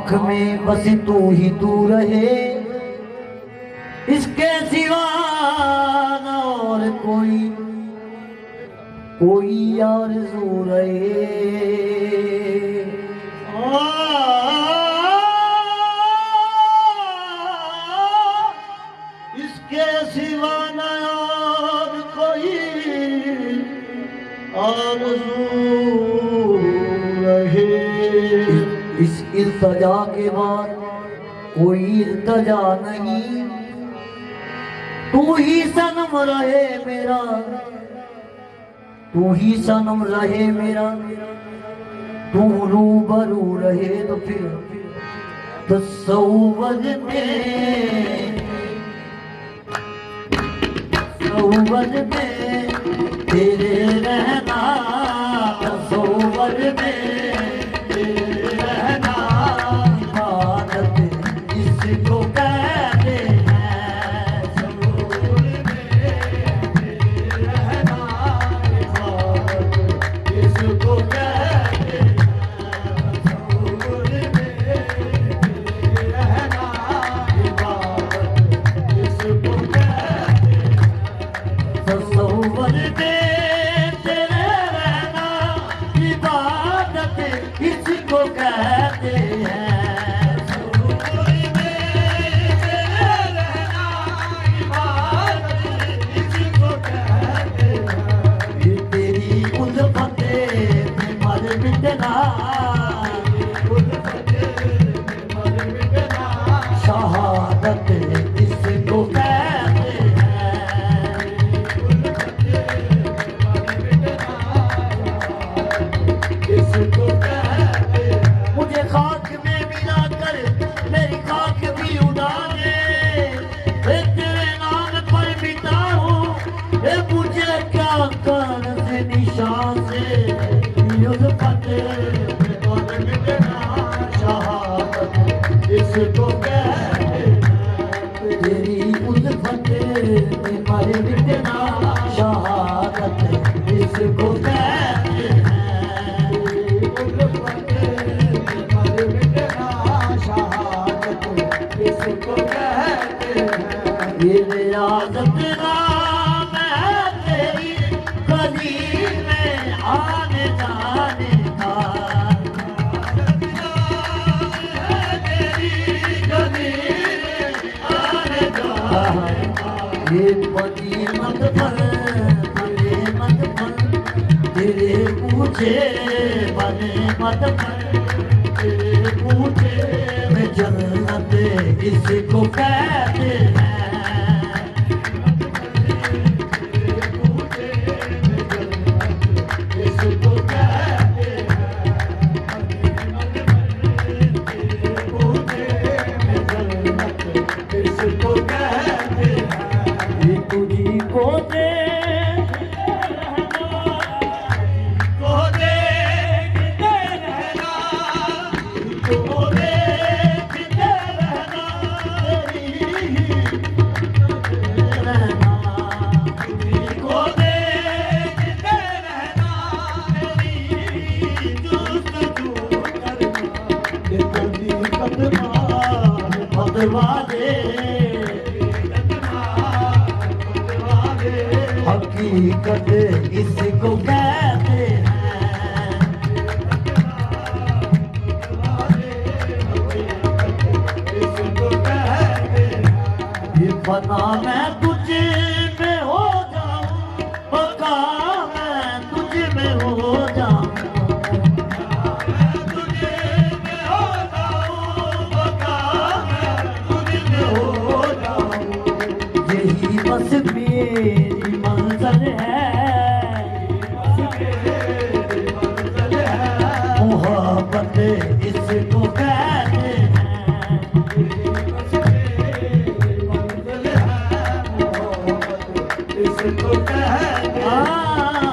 आँख में बस तू ही तू रहे, इसके सिवा न और कोई आरज़ू रहे। इसके सिवा न और कोई आरज़ू रहे। इस इल्तिजा के बाद कोई इल्तिजा नहीं, तू ही सनम रहे मेरा, तू ही सनम रहे मेरा। तू रूबरू रहे तो फिर तसव्वुर में तेरे रहना, तसव्वुर में तेरे रहना। इबादत इसको कहते हैं, तसव्वुर में तेरे रहना। इबादत इसको कहते हैं, तसव्वुर में तेरे रहना। इबादत इसको कहते हैं, तसव्वुर में तेरे रहना। इबादत इसको कहते हैं, तसव्वुर में तेरे रहना। इबादत इसको कहते हैं। ये तेरी उल्फत में मर मिटना, उल्फत में मर मिटना। शहादत इसको कहते हैं, इसको कहते हैं। मुझे खाक में मिला कर मेरी खाक भी उड़ा दे, तेरे नाम पर मिटा हूँ। मुझे क्या कर्ज निशान से उल्फत में मर मिटना। शहादत इसको कहते हैं, तेरी उल्फत में मर मिटना। शहादत इसको कहते हैं, उल्फत में मर मिटना। शहादत इसको कहते हैं। ये रियाज़त नाम है तेरी गली में आने जाने का। तेरी गली में आने जाने का। ये पति मत पर तेरे पूछे बने मत पर, तेरे पूछे में जन्नत इसको कहते हैं। तेरे पूछे में जन्नत इसको कहते हैं। तेरे पूछे में जन्नत इसको कहते हैं। ये तुझी को दे हकीकत इसको कहते हैं। इसको कहते हैं। ये बना मैं तुझ में हो जाऊं, पक्का मैं तुझ में हो जाऊं। बस मेरी मंज़िल है, मोहब्बत इसको कहते हैं। इसको कहते हैं।